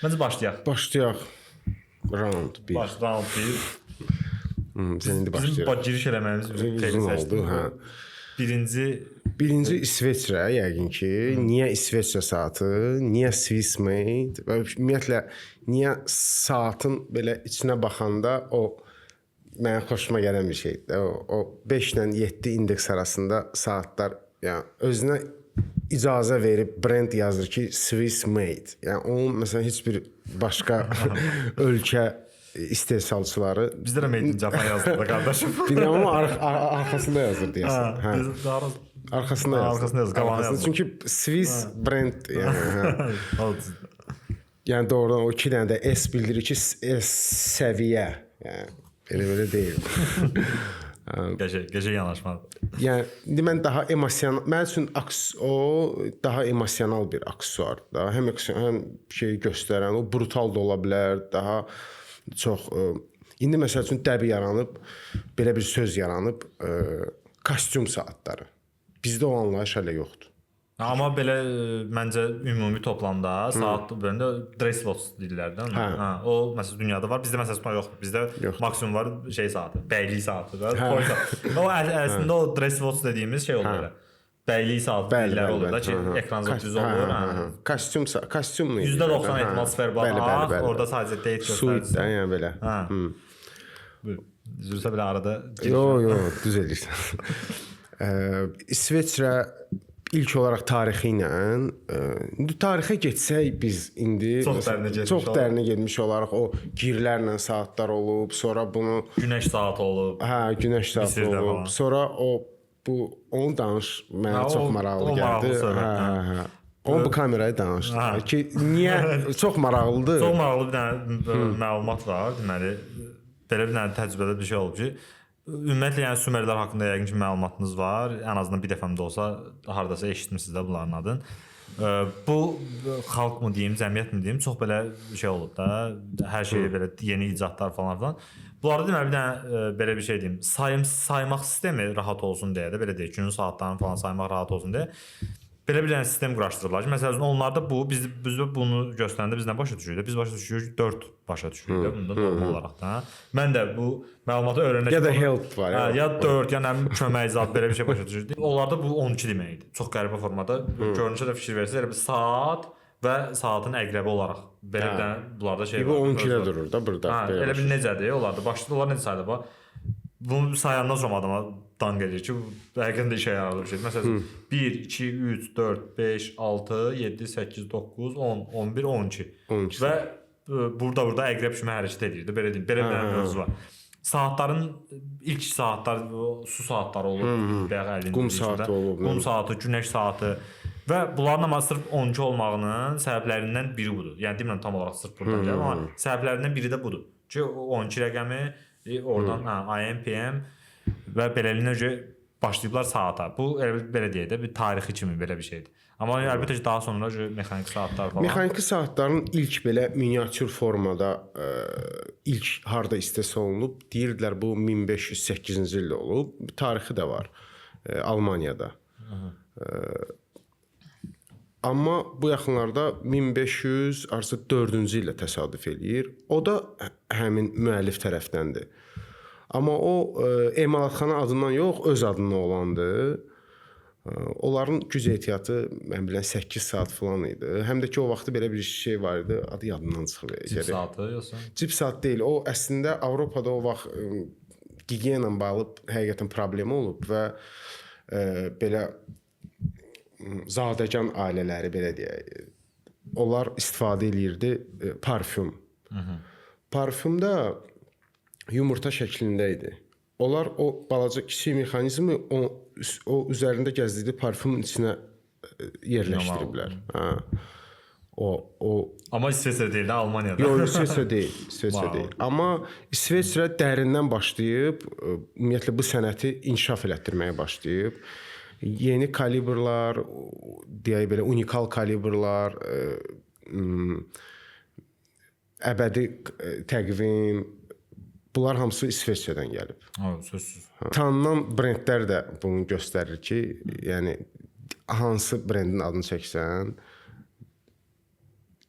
Məncə başlayaq. Başlayaq. Round 1. Round 1. Sən indi Bizim başlayaq. giriş eləməyimiz xeyli Uzun səsli. oldu, hə. Birinci İsveçrə yəqin ki, niyə İsveçrə saatı, niyə Swiss made və ümumiyyətlə niyə saatın belə içinə baxanda o mənə xoşuma gələn bir şeydir. O 5 ilə 7 indeks arasında saatlar, yəni özünə icazə verib brend yazır ki, Swiss made. Yəni onun məsələn heç bir başqa ölkə istehsalçıları bizdə də Made in Japan yazdı da qardaşım. Binamın arxasında yazır deyəsən. Hə. Arxasında yazır, qalanı yazır. Çünki Swiss brand yəni. Yəni doğrudan o 2 dənə də S bildirir ki, səviyyə. Yəni elə deyil. Gecə yanaşmadı. Yəni mən daha emosional, mənim üçün o daha emosional bir aksesuardır da. Həm şey göstərən, o brutal da ola bilər, daha çox indi məsəl üçün dəbi yaranıb, belə bir söz yaranıb, kostyum saatları. Bizdə o anlayış hələ yoxdur. Amma belə məncə ümumi toplamda saat bölündə dress watch deyirlər də. Hə, o məsələn dünyada var. Bizdə məsələn yoxdur. Bizdə maksimum var şey saatı, bəylik saatı da. O əslində o dress watch dediyimiz şey olur belə. Bəylik saat deyirlər olur da ki, ekran düz olur. Kostyumlu. %90 ehtimal sıfır bax. Orada sadəcə date göstərir. Suit də yəni belə. Üzrsə belə arada. Yox, düz edirsən. İsveçrə ilk olaraq tarixi ilə tarixə getsək biz indi çox dərinə getmiş olaraq o girlərlə saatlar olub, sonra bunu günəş saatı olub. Hə, günəş saatı olub. Sonra onu danış, mənə çox maraqlı gəldi. Hə. O bu kamerayı danışdı ki, niyə çox maraqlıdır? Çox maraqlı bir dənə məlumat var, deməli belə bir dənə təcrübədə bir şey olub ki, ümumiyyətlə yəni Sümerlər haqqında yəqin ki məlumatınız var. Ən azından bir dəfəm də olsa hardasa eşitmisiniz də bunların adını. Bu xalq mı deyim, cəmiyyət mi deyim, çox belə şey olub da. Hər şey belə yeni icadlar falan filan. Bunlarda deməli bir dənə belə bir şey deyim. Saymaq sistemi rahat olsun deyə də belə deyək, günün saatlarını falan saymaq rahat olsun deyə belə bir dənə sistem quraşdırırlar. Məsələn, onlarda bu biz bunu göstərəndə biz nə başa düşürük? Biz başa düşürük 4 başa düşürük də bunda normal olaraq da. Mən də bu məlumatı öyrənək. Ya da help var. Ya 4 ya nə kömək zad belə bir şey başa düşürdük. Onlarda bu 12 deməkdir. Çox qəribə formada. Görünüşə də fikir versəz, elə bir saat və saatın əqrəbi olaraq belə bir dənə bunlarda şey var. Bu 12-də durur da burada. Elə bir necədir? Onlarda başlıqlar necə sayılır bax. Bunu sayandan sonra adama dan gəlir ki, həqiqətən də işə yaradı bir şey. Məsələn, 1, 2, 3, 4, 5, 6, 7, 8, 9, 10, 11, 12. Və burada əqrəb kimi hərəkət edirdi. Belə deyim, belə bir mövzu var. Saatların ilk saatlar su saatları olub, bayaq qum saatı olub. Qum saatı, günəş saatı və bunların amma sırf 12 olmağının səbəblərindən biri budur. Yəni demirəm tam olaraq sırf buradan gəlir, amma səbəblərindən biri də budur. Ki 12 rəqəmi oradan AM, PM və beləliklə başlayıblar saata. Bu belə deyək də bir tarixi kimi belə bir şeydir. Amma əlbəttə ki daha sonra mexaniki saatlar falan. Mexaniki saatların ilk belə miniatür formada ilk harda istehsal olunub, deyirdilər bu 1508-ci ildə olub. Tarixi də var Almaniyada. Amma bu yaxınlarda 1500 artıq 4-cü illə təsadüf eləyir. O da həmin müəllif tərəfdəndir. Amma o emalatxana adından yox, öz adından olandı. Onların güc ehtiyatı mən bilən 8 saat falan idi. Həm də ki o vaxtda belə bir şey var idi, adı yadımdan çıxır. Cip saatı yoxsa? Cip saat deyil. O əslində Avropada o vaxt gigiyena ilə bağlı həqiqətən problemi olub və belə zadəgan ailələri belə deyək. Onlar istifadə eləyirdi parfüm. Parfümdə yumurta şəklində idi. Onlar o balaca kiçik mexanizmi o üzərində gəzdirdiyi parfümün içinə yerləşdiriblər. Amma İsveçrə deyil də, Almaniyada. Yox, İsveçrə deyil. Amma İsveçrə dərindən başlayıb, ümumiyyətlə bu sənəti inkişaf elətdirməyə başlayıb. Yeni kalibrlar, deyək belə unikal kalibrlar, əbədi təqvim, bunlar hamısı İsveçrədən gəlib. Sözsüz. Tanınan brendlər də bunu göstərir ki, yəni hansı brendin adını çəksən,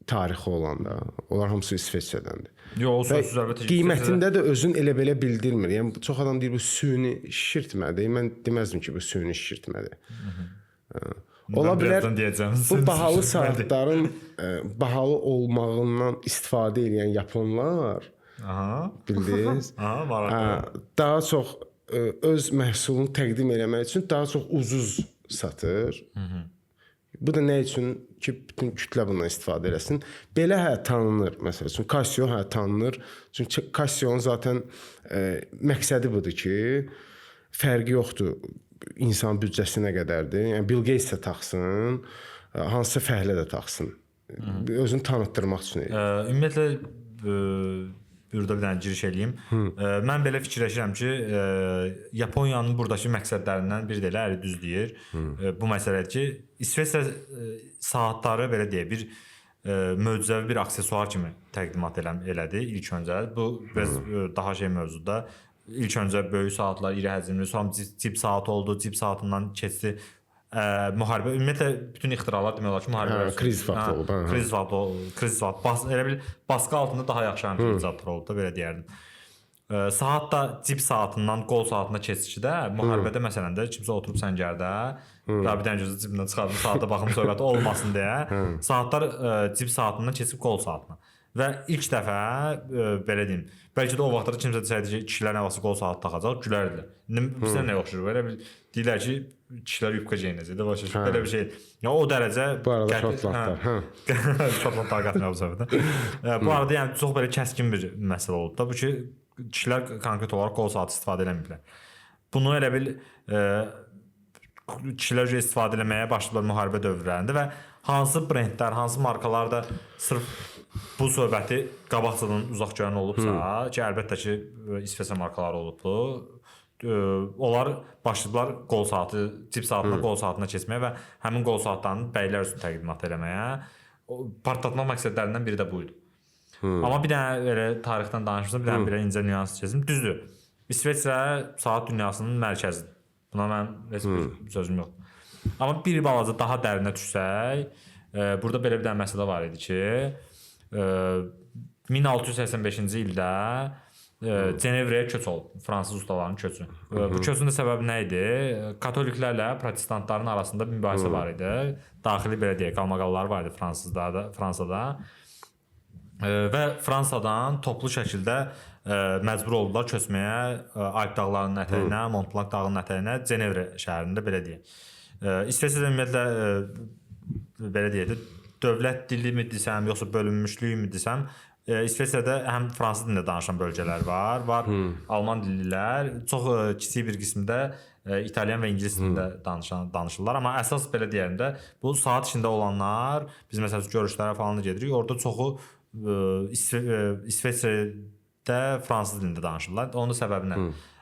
tarixi olanda. Onlar hamısı İsveçrədəndir. Yox, o Və sözsüz əlbəttə. qiymətində də özün elə-belə bildirmir. Yəni çox adam deyir bu süni şişirtmədir. Mən deməzdim ki, bu süni şişirtmədir. Ola bilər bu bahalı saatların bahalı olmağından istifadə edən yaponlar bildiniz? Daha çox öz məhsulunu təqdim etmək üçün daha çox ucuz satır. Bu da nə üçün ki, bütün kütlə bundan istifadə eləsin. Belə tanınır. Məsəl üçün Casio tanınır. Çünki Casio'nun zaten məqsədi budur ki, fərqi yoxdur insan büdcəsinə qədərdir. Yəni Bill Gates də taxsın, hansısa fəhlə də taxsın. Özünü tanıtdırmaq üçün. Ümumiyyətlə burada bir dənə giriş eləyim. Mən belə fikirləşirəm ki, Yaponiyanın buradakı məqsədlərindən biri də elə əli düz deyir. Bu məsələdir ki, İsveçrə saatları belə deyə bir möcüzəvi bir aksesuar kimi təqdimat elədi ilk öncə. Bu biraz daha şey mövzuda. İlk öncə böyük saatlar, iri həcmli, sonra cip saat oldu, cip saatından keçdi müharibə. Ümumiyyətlə bütün ixtiralar demək olar ki, müharibə kriz vaxtı oldu. Kriz vaxtı. Elə bil baskı altında daha yaxşı icadlar oldu da belə deyərdim. Saat da cip saatından qol saatına keçişdə müharibədə məsələn də kimsə oturub səngərdə daha bir dənə gözü cibindən çıxardım saata baxım söhbəti olmasın deyə saatlar cip saatından keçib qol saatına. Və ilk dəfə belə deyim, bəlkə də o vaxtlarda kimsə desəydi ki, kişilər nə vaxtsa qol saat taxacaq, gülərdilər. Bizə nə oxşur? Belə bir deyirlər ki, kişilər yubka geyinəcək də başa düşür. Belə bir şey. Ya o dərəcə bu arada Şotlandlar, Şotland taqatına bu səbəbdə. Bu arada yəni çox belə kəskin bir məsələ oldu da. Bu ki, kişilər konkret olaraq qol saatı istifadə eləməyiblər. Bunu elə bil kişilər istifadə eləməyə başladılar müharibə dövrlərində və hansı brendlər, hansı markalar da sırf bu söhbəti qabaqcadan uzaq görən olubsa, ki, əlbəttə ki, İsveçrə markaları olubdur. Onlar başladılar qol saatı, cip saatına, qol saatına keçməyə və həmin qol saatlarını bəylər üçün təqdimat eləməyə. Partlatmaq məqsədlərindən biri də bu idi. Amma bir dənə elə tarixdən danışırsam, bir dənə belə incə nüans keçim. Düzdür, İsveçrə saat dünyasının mərkəzidir. Buna mən heç bir sözüm yoxdur. Amma bir balaca daha dərinə düşsək, burada belə bir dənə məsələ var idi ki, 1685-ci ildə Cenevrəyə köç oldu, fransız ustalarının köçü. Bu köçün də səbəbi nə idi? Katoliklərlə protestantların arasında bir mübahisə var idi. Daxili belə deyək, qalmaqalları var idi Fransada. Və Fransadan toplu şəkildə məcbur oldular köçməyə Alp dağlarının ətəyinə, Mont Blanc dağının ətəyinə, Cenevrə şəhərində belə deyək. İsveçrədə ümumiyyətlə belə deyək, dövlət dili mi desəm, yoxsa bölünmüşlük mi desəm, İsveçrədə həm fransız dilində danışan bölgələr var, alman dillilər, çox kiçik bir qismində İtalyan və İngilis dilində danışırlar. Amma əsas belə deyəndə bu saat içində olanlar, biz məsələn görüşlərə falan gedirik, orada çoxu İsveçrədə fransız dilində danışırlar. Onun səbəbi nə?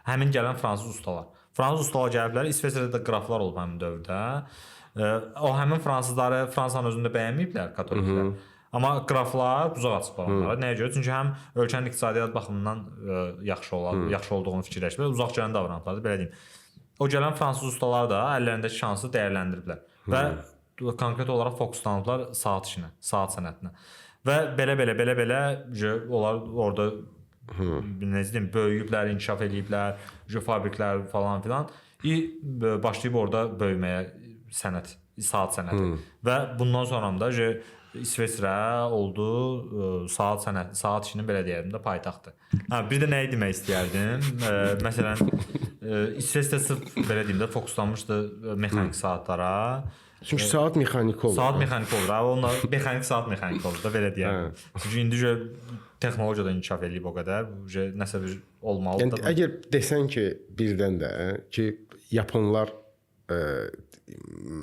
Həmin gələn fransız ustalar. Fransız ustalar gəliblər, İsveçrədə də qraflar olub həmin dövrdə. O həmin fransızları Fransanın özündə bəyənməyiblər katoliklər. Amma qraflar buzaq açıblar onlara. Nəyə görə? Çünki həm ölkənin iqtisadiyyat baxımından yaxşı olduğunu fikirləşiblər, uzaq gələn davranıblar, belə deyim. O gələn fransız ustalar da əllərindəki şansı dəyərləndiriblər və konkret olaraq fokuslanıblar saat işinə, saat sənətinə. Və belə onlar orada necə deyim, böyüyüblər, inkişaf eləyiblər, fabriklər falan filan. Başlayıb orada böyüməyə saat sənəti. Və bundan sonra da İsveçrə oldu saat işinin belə deyəlim də paytaxtı. Bir də nəyi demək istəyərdim? Məsələn, İsveçrə sırf belə deyim də fokuslanmışdı mexanik saatlara. Çünki saat mexaniki olur. Saat mexaniki olur. Onlar mexanik saat mexaniki olur da belə deyək. Çünki indi texnologiya da inkişaf eləyib o qədər. Nəsə bir olmalıdır. Yəni əgər desən ki, birdən də ki, yaponlar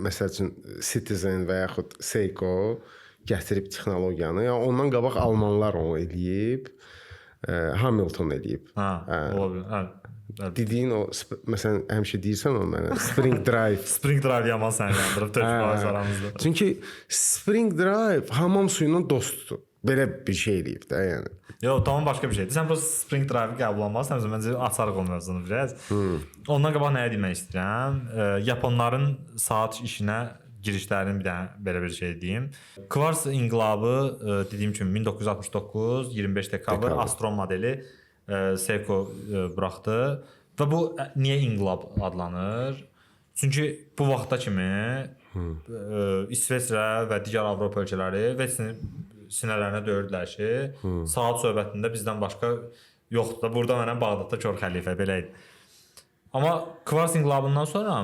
məsəl üçün Citizen və yaxud Seiko gətirib texnologiyanı, yəni ondan qabaq almanlar onu eləyib, Hamilton eləyib. Ola bilər. Dediyin o, məsələn, həmişə deyirsən o mənə, Spring Drive. Spring Drive yaman sənəndiriib təcrübələr aramızda. Çünki Spring Drive hamam suyunun dostudur. Belə bir şey eləyib də, yəni. Yox, tamam başqa bir şeydir. Sən prosta Spring Drive-ı qəbul almazsan, məncə açarıq o mövzunu biraz. Ondan qabaq nəyə demək istəyirəm? Yaponların saat işinə girişlərinin bir dənə belə bir şey deyim. Kvars inqilabı dediyim kimi 1969 25 dekabr Astron modeli Seiko buraxdı və bu niyə inqilab adlanır? Çünki bu vaxta kimi İsveçrə və digər Avropa ölkələri və sinələrinə döyürdülər ki, saat söhbətində bizdən başqa yoxdur da. Burada mənə Bağdadda kör xəlifə belə idi. Amma Kvars inqilabından sonra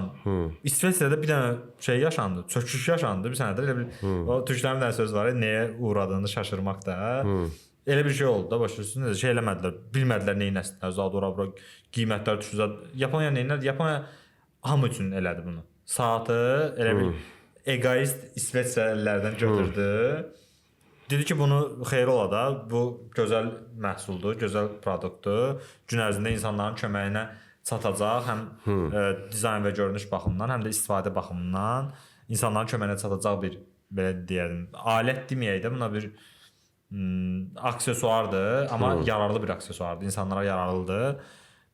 İsveçrədə bir dənə şey yaşandı, çöküş yaşandı. Bir sənədir elə bir o türklərin bir dənə söz var, nəyə uğradığını şaşırmaq da. Elə bir şey oldu da başlayırsınız. Şey eləmədilər, bilmədilər nə etsinlər. Zadora bura qiymətlər düşdü. Yaponiya nə etdi? Yaponiya hamı üçün elədi bunu. Saatı elə bir egoist İsveçrəlilərdən götürdü. Dedi ki, bunu xeyir ola da, bu gözəl məhsuldur, gözəl produktdur. Gün ərzində insanların köməyinə çatacaq, həm dizayn və görünüş baxımından, həm də istifadə baxımından insanların köməyinə çatacaq bir belə deyəlim, alət deməyək də, buna bir aksesuardır, amma yararlı bir aksesuardır, insanlara yararlıdır.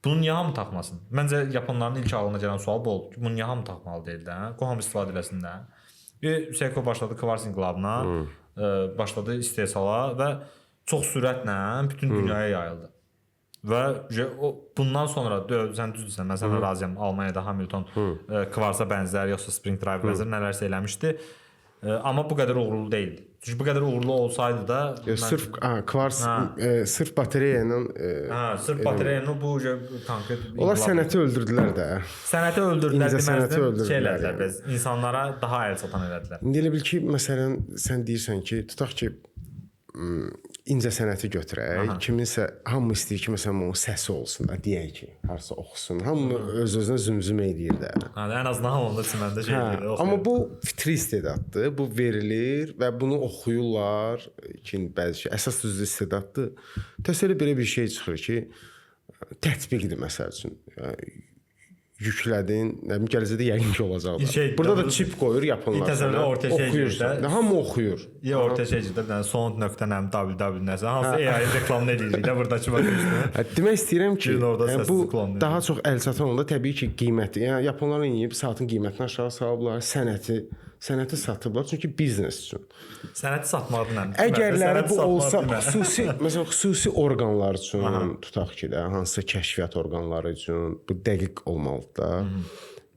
Bunu niyə hamı taxmasın? Məncə Yaponların ilk ağlına gələn sual bu oldu ki, bunu niyə hamı taxmalı deyil də? Qoy hamı istifadə eləsin də. Seiko başladı Kvars inqilabına, başladı istehsala və çox sürətlə bütün dünyaya yayıldı. Və bundan sonra sən düzdürsən, mən sənə razıyam, Almaniyada Hamilton Kvarsa bənzər, yoxsa Spring Drive bənzər nələrsə eləmişdi. Amma bu qədər uğurlu deyildi. Çünki bu qədər uğurlu olsaydı da sırf Kvars sırf batareya ilə sırf batareya ilə bu konkret onlar sənəti öldürdülər də. Sənəti öldürdülər deməzdim, şeylərdə biz insanlara daha əl çatan elədilər. İndi elə bil ki, məsələn sən deyirsən ki, tutaq ki incə sənəti götürək. Kiminsə hamı istəyir ki, məsələn onun səsi olsun da, deyək ki, harsa oxusun. Hamı öz-özünə zümzümə edir də. Ən azından hamında çiməndə şey edir. Amma bu fitri istedaddır. Bu verilir və bunu oxuyurlar ki, bəzi şey əsas düzdür istedaddır. Təsəvvür belə bir şey çıxır ki, tətbiqdir məsəl üçün. Yüklədin, nə bilim gələcəkdə yəqin ki olacaqlar. Burada da çip qoyur yaponlar. Təsəvvürlə orta şey oxuyursan. Hamı oxuyur. Ya orta şeydə bir dənə son.www nəsə hansı AI reklamını eləyirik də buradakı baxışda. Demək istəyirəm ki, bu daha çox əl çatan onda təbii ki qiyməti. Yəni yaponlar yeyib saatın qiymətini aşağı salıblar, sənəti satıblar çünki biznes üçün. Sənəti satmaqdır nə? Əgərləri bu olsa xüsusi, məsələn xüsusi orqanlar üçün tutaq ki də hansısa kəşfiyyat orqanları üçün bu dəqiq olmalıdır da.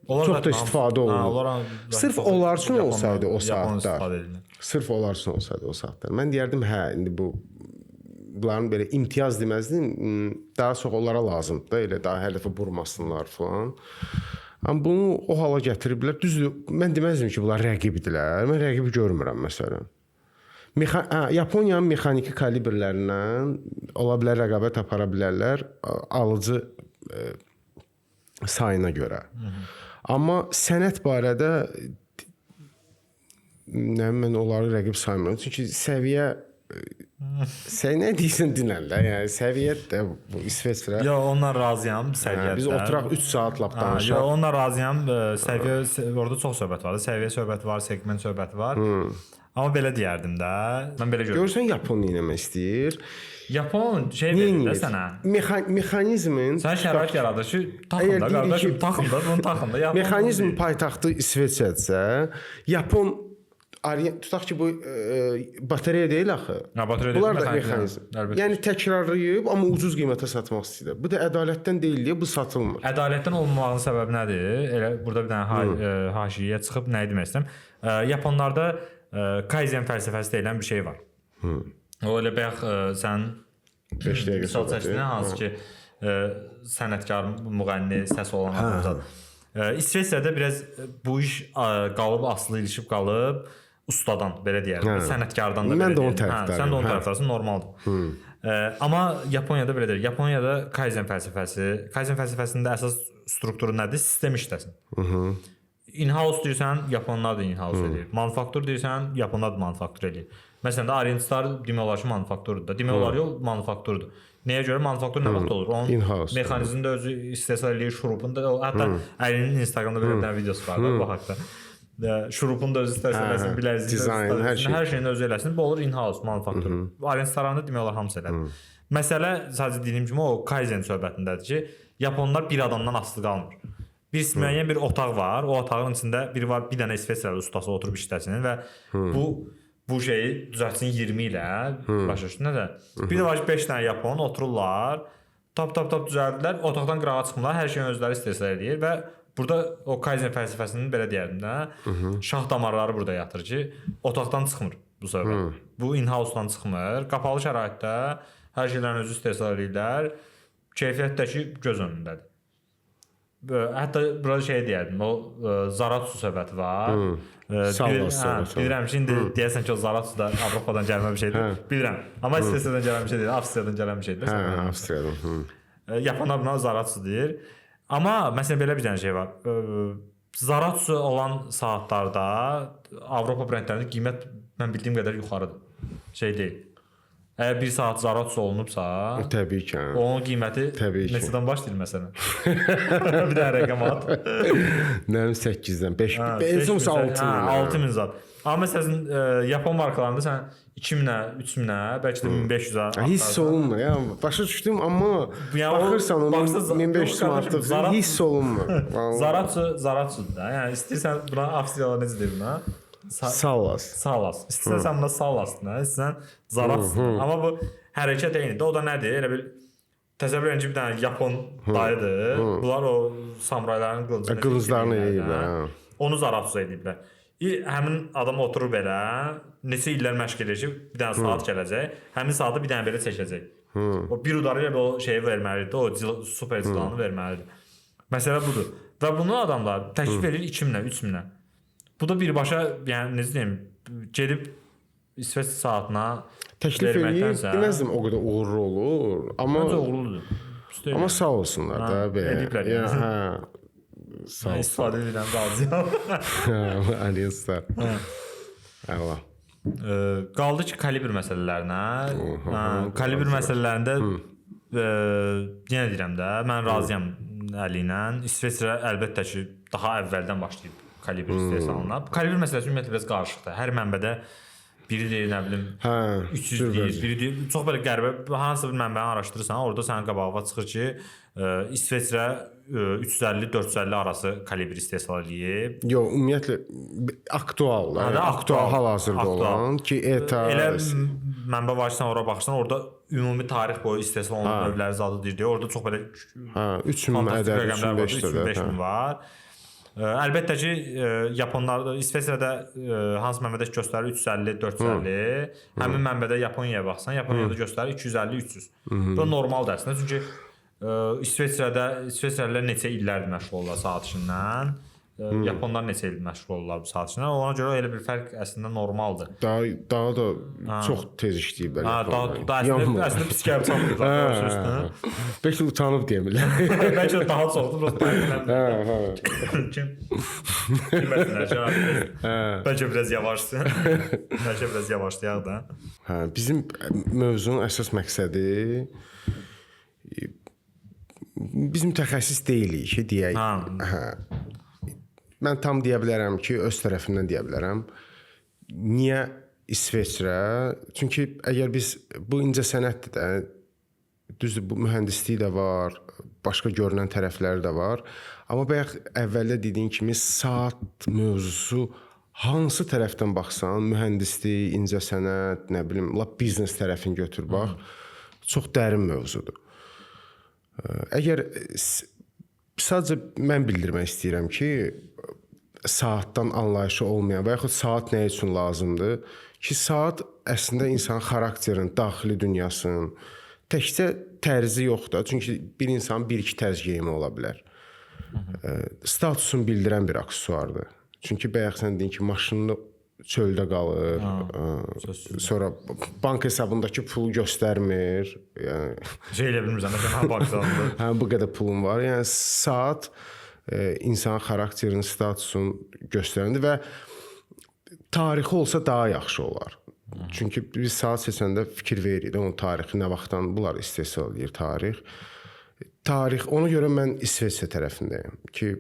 Çox da istifadə olunur. Sırf onlar üçün olsaydı o saatlar. Sırf onlar üçün olsaydı o saatlar. Mən deyərdim, hə, indi bunların belə imtiyaz deməzdim, daha çox onlara lazımdır da, elə daha hər dəfə vurmasınlar falan. Amma bunu o hala gətiriblər. Düzdür, mən deməzdim ki, bunlar rəqibdirlər. Mən rəqibi görmürəm məsələn. Yaponiyanın mexaniki kalibrlərindən ola bilər rəqabət apara bilərlər alıcı sayına görə. Amma sənət barədə mən onları rəqib saymıram. Çünki səviyyə sən nə deyirsən dinənlə? Yəni səviyyə də bu İsveçrə. Yo, onlar razıyam səviyyədə. Biz oturaq 3 saat lap danışaq. Yo, onlar razıyam. Səviyyə orada çox söhbət var. Səviyyə söhbəti var, segment söhbəti var. Amma belə deyərdim də. Mən belə görürəm. Görürsən Yapon nə etmək istəyir? Yapon şey verir də sənə. Mexanizmin sən şərait yaradır ki, taxın da qardaşım, taxın da, bunu taxın da. Mexanizmin paytaxtı İsveçrədirsə, Yapon tutaq ki bu batareya deyil axı. Bunlar da mexanizm. Yəni təkrarlayıb amma ucuz qiymətə satmaq istəyir. Bu da ədalətdən deyil deyə bu satılmır. Ədalətdən olmamağının səbəbi nədir? Elə burada bir dənə haşiyə çıxıb nə demək istəyirəm? Yaponlarda Kaizen fəlsəfəsi deyilən bir şey var. O elə bayaq sən 5 dəqiqə sonra hansı ki sənətkar, müğənni, səs olan adamlar. İsveçrədə biraz bu iş qalıb asılı ilişib qalıb ustadan belə deyərəm, sənətkardan da belə. Mən də onun tərəfdarıyam. Sən də onun tərəfdarsın, normaldır. Amma Yaponiyada belə deyil. Yaponiyada Kaizen fəlsəfəsində əsas strukturu nədir? Sistem işləsin. In-house deyirsən, yaponlar da in-house edir. Manufaktur deyirsən, yaponlar da manufaktur edir. Məsələn də Orientstar demək olar ki, manufakturdur da. Demək olar yox, manufakturdur. Nəyə görə manufaktur nə vaxt olur? Onun mexanizmində özü istehsal eləyir, şurupunda. Hətta Əlinin Instagramda belə bir videosu var da bu haqqda. Şurupunu da özü istehsal eləsin, bilərzini, hər şeyini özü eləsin. Bu olur in-house manufaktur. Orientstaranda demək olar hamısı elədir. Məsələ sadəcə dediyim kimi o Kaizen söhbətindədir ki, yaponlar bir adamdan asılı qalmır. müəyyən bir otaq var. O otağın içində biri var, bir dənə İsveçrəli ustası oturub işləsin və bu şeyi düzəltsin 20 ilə. Başa düşdün də? Bir də var ki, 5 dənə yapon otururlar. Tap düzəldilər. Otaqdan qırağa çıxmırlar. Hər şeyin özləri istehsal edir və burada o Kaizen fəlsəfəsinin belə deyərdim də, şah damarları burada yatır ki, otaqdan çıxmır bu səbəb. Bu in-house-dan çıxmır. Qapalı şəraitdə hər şeylərin özü istehsal edirlər. Keyfiyyət də ki, göz önündədir. Hətta burada şey deyərdim, o Zaratsu söhbəti var. Bilirəm ki, indi deyəsən ki, o Zaratsu da Avropadan gəlmə bir şeydir. Bilirəm. Amma İsveçrədən gələn bir şey deyil, Avstriyadan gələn bir şeydir. Avstriyadan. Yapanlar buna Zaratsu deyir. Amma məsələn belə bir dənə şey var. Zaratsu olan saatlarda Avropa brendlərinin qiymət mən bildiyim qədər yuxarıdır. Şey deyil. Əgər bir saat Zaratsu olunubsa, təbii ki. Onun qiyməti neçədən başlayır məsələn? Bir dənə rəqəm at. Nərim 8-dən 5. Benzumsa 6000 zat. Amma məsələn Yapon markalarında sən 2000-ə, 3000-ə, bəlkə də 1500-ə. Hiss olunmur. Ya başa düşdüm, amma baxırsan onun 1500 manatlığı hiss olunmur. Zaratsu'dur da. Yəni istəyirsən buna Avstriyalılar necə deyir buna? Salas. İstəyirsən buna Salasdır, istəyirsən Zaratsu'dur. Amma bu hərəkət eynidir. O da nədir? Elə bir təsəvvür edin ki, bir dənə Yapon dayıdır. Bunlar o samurayların qılınclarını yeyiblər. Onu Zaratsu ediblər. Həmin adam oturur belə, neçə illər məşq edir ki, bir dənə saat gələcək, həmin saatı bir dənə belə çəkəcək. O bir udarı ilə o şeyi verməlidir, o super cilanı verməlidir. Məsələ budur. Və bunu adamlar təklif edir 2000-ə, 3000-ə. Bu da birbaşa, yəni necə deyim, gedib İsveç saatına təklif edir, deməzdim o qədər uğurlu olur. Məncə uğurludur. Amma sağ olsunlar da belə. Ediblər yəni. Mən istifadə edirəm, razıyam. Aliyaslar. Allah. Qaldı ki, kalibr məsələlərinə. Kalibr məsələlərində yenə deyirəm də, mən razıyam Əli ilə. İsveçrə əlbəttə ki, daha əvvəldən başlayıb kalibr istehsalına. Kalibr məsələsi ümumiyyətlə biraz qarışıqdır. Hər mənbədə biri deyir, nə bilim, 300 deyir, biri deyir. Çox belə qəribə, hansısa bir mənbəni araşdırırsan, orada sənin qabağına çıxır ki, İsveçrə 350-450 arası kalibr istehsal edib. Yox, ümumiyyətlə aktual, hal-hazırda olan ki, ETA elə mənbə var ki, sən ora baxırsan, orada ümumi tarix boyu istehsal olunan növləri zadı deyir deyə, orada çox belə 3000 ədəd, 3500 var. Əlbəttə ki, Yaponlar İsveçrədə hansı mənbədə göstərir 350-450, həmin mənbədə Yaponiyaya baxsan, Yaponiyada göstərir 250-300. Bu normaldır əslində, çünki İsveçrəlilər neçə illərdir məşğul olurlar saat işindən, Yaponlar neçə il məşğul olurlar bu saat işindən. Ona görə elə bir fərq əslində normaldır. Daha da çox tez işləyiblər. Əslində pis gəlib çatmırlar. Bəlkə utanıb deyəmirlər. Bəlkə daha çoxdur. Bəlkə biraz yavaşsın. Bəlkə biraz yavaşlayaq da. Bizim mövzunun əsas məqsədi biz mütəxəssis deyilik ki, deyək. Mən tam deyə bilərəm ki, öz tərəfimdən deyə bilərəm. Niyə İsveçrə? Çünki əgər biz bu incəsənətdir də, düzdür, bu mühəndislik də var, başqa görünən tərəfləri də var. Amma bayaq əvvəldə dediyim kimi saat mövzusu hansı tərəfdən baxsan, mühəndislik, incəsənət, nə bilim, lap biznes tərəfini götür bax, çox dərin mövzudur. Əgər sadəcə mən bildirmək istəyirəm ki, saatdan anlayışı olmayan və yaxud saat nə üçün lazımdır ki, saat əslində insanın xarakterin, daxili dünyasının təkcə tərzi yoxdur. Çünki bir insanın bir-iki tərz geyimi ola bilər. Statusunu bildirən bir aksesuardır. Çünki bayaq sən deyin ki, maşınını çöldə qalır, sonra bank hesabındakı pulu göstərmir. Şey elə bilmirsən, bank hesabında. Bu qədər pulun var. Yəni saat insanın xarakterini, statusunu göstərəndir və tarixi olsa daha yaxşı olar. Çünki biz saat seçəndə fikir veririk, onun tarixi nə vaxtdan bunlar istehsal edir tarix. Tarix, ona görə mən İsveçrə tərəfindəyim ki,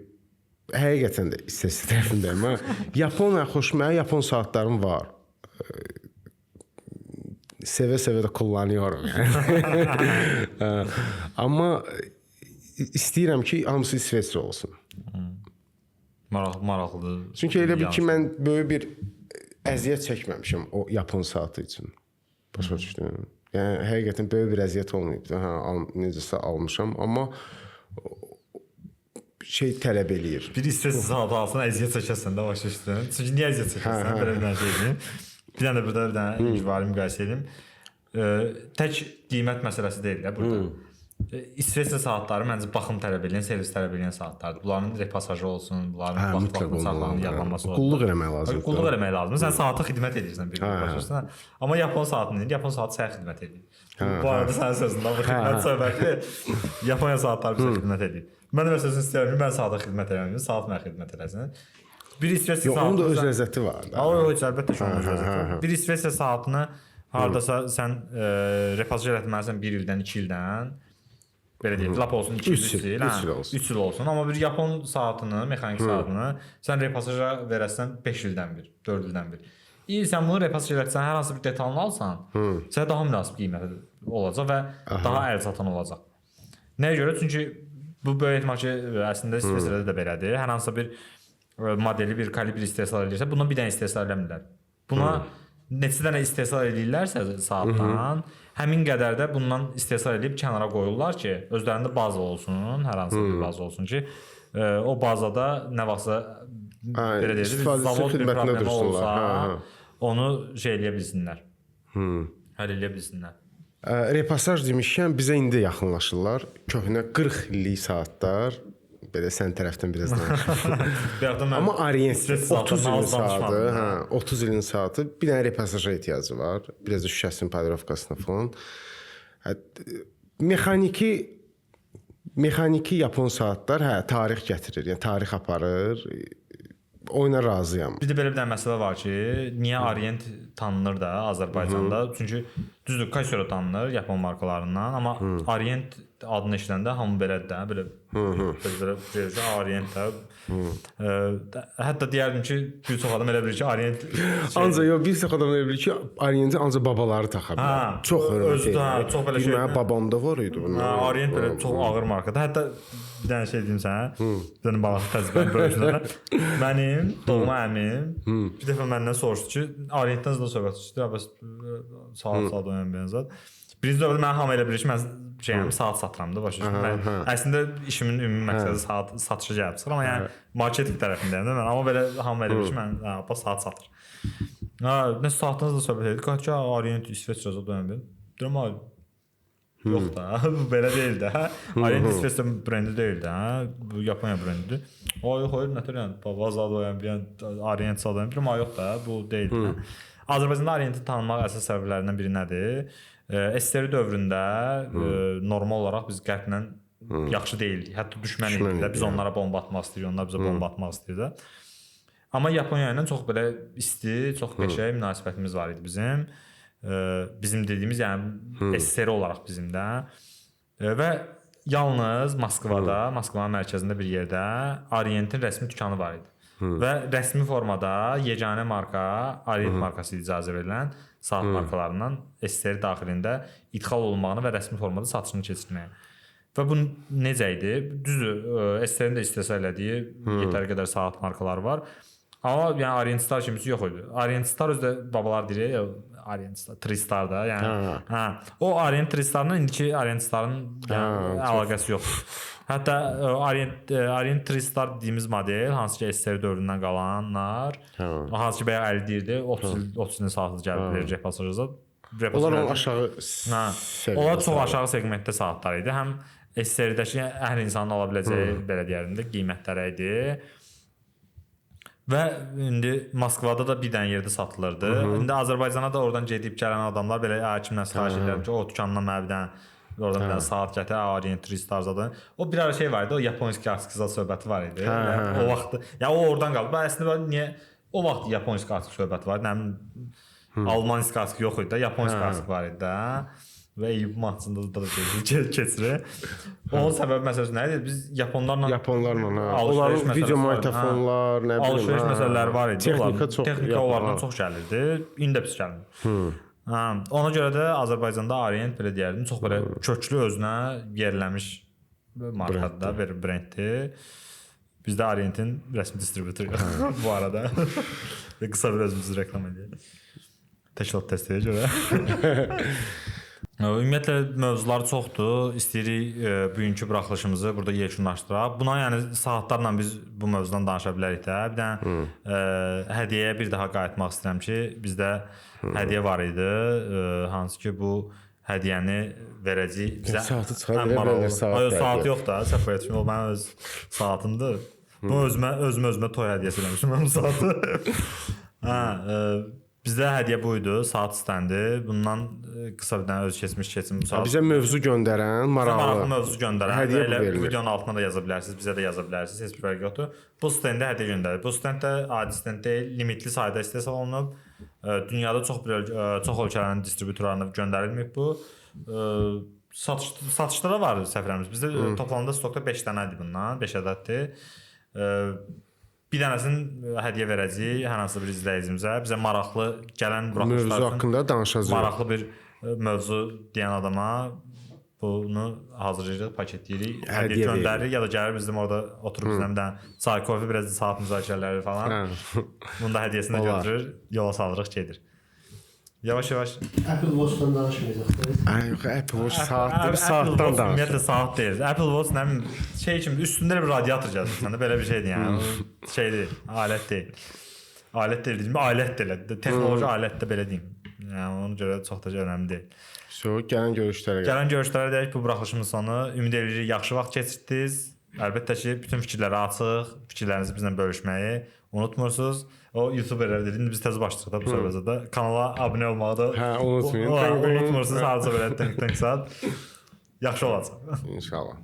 həqiqətən də İsveçrə tərəfindəyim. Yaponiya xoşuma, Yapon saatlarım var. Sevə-sevə də kullanıyorum. Amma istəyirəm ki, hamısı İsveçrə olsun. Maraqlıdır. Çünki elə bil ki, mən böyük bir əziyyət çəkməmişəm o yapon saatı üçün. Başa düşdün? Yəni həqiqətən böyük bir əziyyət olmayıb. Hə, necəsə almışam, amma şey tələb eləyir. Bir İsveç saatı alsan əziyyət çəkəsən də başa düşdün. Çünki niyə əziyyət çəkəsən? Belə bir şey deyim. Bir dənə burada bir dənə icbari müqayisə edim. Tək qiymət məsələsi deyil də burada. İsveçrə saatları məncə baxım tələb edən, servis tələb edən saatlardır. Bunların repasajı olsun, bunların vaxt-vaxtında saxlanıb yağlanması olsun. Qulluq eləmək lazımdır. Qulluq eləmək lazımdır. Sən saata xidmət edirsən bir başlasın. Amma yapon saatı deyil, yapon saatı sənə xidmət edir. Bu arada sənin sözündə bu xidmət söhbəti Yaponiya saatları bizə xidmət edir. Mən də məsələn istəyirəm ki, mən saata xidmət eləməyim, saat mənə xidmət eləsin. Bir İsveçrə saatı. Onun da öz ləzzəti var da. O əlbəttə ki, onun öz ləzzəti var. Bir İsveçrə saatını hardasa sən repasaj etməlisən 1 ildən, 2 ildən. Belə deyək, lap olsun 2 il, 3 il olsun. Amma bir yapon saatını, mexanik saatını sən repasaja verəsən 5 ildən bir, 4 ildən bir. Sən bunu repasaj etsən, hər hansı bir detalını alsan, sənə daha münasib qiyməti olacaq və daha əlçatan olacaq. Nəyə görə? Çünki bu böyük ehtimal ki, əslində İsveçrədə də belədir. Hər hansı bir modeli, bir kalibr istehsal edirsə, bundan bir dənə istehsal eləmirlər. Buna neçə dənə istehsal edirlərsə saatdan, həmin qədər də bundan istehsal edib kənara qoyurlar ki, özlərində baza olsun, hər hansı bir baza olsun ki, o bazada nə vaxtsa belə deyək, zavod bir problemi olsa, onu şey eləyə bilsinlər. Həll eləyə bilsinlər. Repasaj demişkən bizə indi yaxınlaşırlar. Köhnə 40 illik saatlar belə sən tərəfdən biraz danışırsan. Amma Orient 30 ilin saatı, 30 ilin saatı bir dənə repasaja ehtiyacı var. Biraz da şüşəsinin polirovkasına falan. Mexaniki yapon saatlar tarix gətirir, yəni tarix aparır. Oyuna razıyam. Bir də belə bir dənə məsələ var ki, niyə Orient tanınır da Azərbaycanda? Çünki düzdür, Casio tanınır Yapon markalarından, amma Orient adını eşidəndə hamı belədir də, belə Orient də. Hətta deyərdim ki, bir çox adam elə bilir ki, Orient ancaq yox, bir çox adam elə bilir ki, Orienti ancaq babaları taxa bilər. Çox hörmət. Çox belə şey. Mənim babamda var idi bunlar. Orient belə çox ağır markadır. Hətta bir dənə şey deyim sənə, bir dənə balığı təcrübəni bölüşdürəm. Mənim doğma əmim bir dəfə məndən soruşdu ki, Orientdən zədə söhbət düşdü, saat oyan bənzər. Birinci dövrdə mən hamı elə bilir ki, mən saat satıram da başa düşdüm. Əslində işimin ümumi məqsədi saat satışı gəlib çıxır, amma yəni marketinq tərəfindəyəm də mən. Amma belə hamı elə bilir ki, mən saat satır. Nə saatınızla söhbət edik? Qaç ki, Orient İsveçrədə oyan bənzər. Deyirəm, yox da, bu belə deyil də. Orient İsveçrə brendi deyil də, bu Yaponiya brendidir. Yox, nətər yəni, bazada oyan bir Orient sadan bir yox da, bu deyil də. Azərbaycanda Orienti tanınmaq əsas səbəblərindən biri nədir? SSR dövründə normal olaraq biz qərblə yaxşı deyildik. Hətta düşmən idik də. Biz onlara bomba atmaq istəyirik, onlar bizə bomba atmaq istəyir də. Amma Yaponiya ilə çox belə isti, çox qəşəng münasibətimiz var idi bizim. Bizim dediyimiz, yəni SSR olaraq bizim də. Və yalnız Moskvada, Moskvanın mərkəzində bir yerdə Orientin rəsmi dükanı var idi. Və rəsmi formada yeganə marka Orient markası icazə verilən saat markalarından SSR daxilində idxal olunmağını və rəsmi formada satışını keçirməyə. Və bu necə idi? Düzdür, SSR-in də istehsal elədiyi yetəri qədər saat markaları var. Amma yəni Orient Star kimisi yox idi. Orient Star özdə babalar deyir, Orient Star, Tristar da, yəni o Orient Tristarla indiki Orient Starın əlaqəsi yoxdur. Hətta Orient Tristar dediyimiz model, hansı ki SSR dövründən qalanlar, hansı ki bayaq 50 deyirdi, 30 ilin saatı gəlib verəcək pasajıza. Onlar aşağı segmentdə. Onlar çox aşağı segmentdə saatlar idi. Həm SSR-dəki hər insanın ala biləcəyi belə deyərim də qiymətləri idi. Və indi Moskvada da bir dənə yerdə satılırdı. İndi Azərbaycana da oradan gedib gələn adamlar belə kimdən sifariş edirlər ki, o dükandan mənə bir dənə oradan bir dənə saat gətir, Orient Tristar'dan. O bir ara şey var idi, o Yaponski askıza söhbəti var idi. O vaxt, ya o oradan qaldı. Əslində niyə o vaxt Yaponski askı söhbəti var? Nə bilim Almanski askı yox idi, Yaponski askı var idi də. Və Eyüp maçında da keçirir. Onun səbəbi məsələsi nə idi? Biz yaponlarla onların video magnitofonlar, nə bilim, alış-veriş məsələləri var idi. Texnika onlardan çox gəlirdi. İndi də pis gəlmir. Ona görə də Azərbaycanda Orient belə deyərdim, çox belə köklü özünə yerləmiş markadır da, bir brenddir. Bizdə Orientin rəsmi distributoru yox bu arada. Qısa bir özümüzü reklam edək. Təşkilat dəstəyə görə. Ümumiyyətlə mövzular çoxdur. İstəyirik bugünkü buraxılışımızı burada yekunlaşdıraq. Buna yəni saatlarla biz bu mövzudan danışa bilərik də. Bir dənə hədiyyəyə bir daha qayıtmaq istəyirəm ki, bizdə hədiyyə var idi. Hansı ki bu hədiyyəni verəcəyik bizə. Saatı çıxar. Saat yox da, səhv etmişəm. O mənim öz saatımdır. Bu özümə toy hədiyyəsi eləmişəm mən bu saatı. Bizdə hədiyyə bu idi, saat istəndi. Bundan qısa bir dənə öz keçim bu saat. Bizə mövzu göndərən, maraqlı mövzu göndərən hədiyyə elə verilir. videonun altına da yaza bilərsiniz, bizə də yaza bilərsiniz, heç bir fərqi yoxdur. Bu stenddə hədiyyə göndərir. Bu stend də adi stend deyil, limitli sayda istehsal olunub. Dünyada çox ölkələrin distributorlarına göndərilməyib bu. Satışda da var səfərimiz. Bizdə toplamda stokda 5 dənədir bundan, 5 ədəddir. Bir dənəsini hədiyyə verəcəyik hər hansı bir izləyicimizə. Bizə maraqlı gələn mövzu haqqında danışacağıq. Maraqlı bir mövzu deyən adama bunu hazırlayırıq, paketləyirik, hədiyyə göndəririk ya da gəlir bizim orada oturub bizlə bir dənə çay, kofe, biraz da saat müzakirələri falan. Bunu da hədiyyəsini götürür, yola salırıq, gedir. Yavaş-yavaş. Apple Watch-dan danışmayacaqdınız. Ay yox, Apple Watch saatdır, bir saatdan danış. Ümumiyyətlə saat deyil. Apple Watch nə bilim şey kimi üstündə bir radiator yazırsan da belə bir şeydir yəni. Şeydir, alət deyil. Alət deyil, alət deyil. Texnoloji alət də belə deyim. Yəni ona görə çox da önəmli deyil. Gələn görüşlərə. Gələn görüşlərə deyək bu buraxılışımız sonu. Ümid edirik yaxşı vaxt keçirdiniz. Əlbəttə ki, bütün fikirləri açıq, fikirlərinizi bizlə bölüşməyi unutmursunuz. O YouTuberlər dedi, indi biz təzə başlayırıq da bu söhbətdə. Kanala abunə olmağı da unutmayın. Unutmursunuz, harca belə tənk saat. Yaxşı olacaq. İnşallah.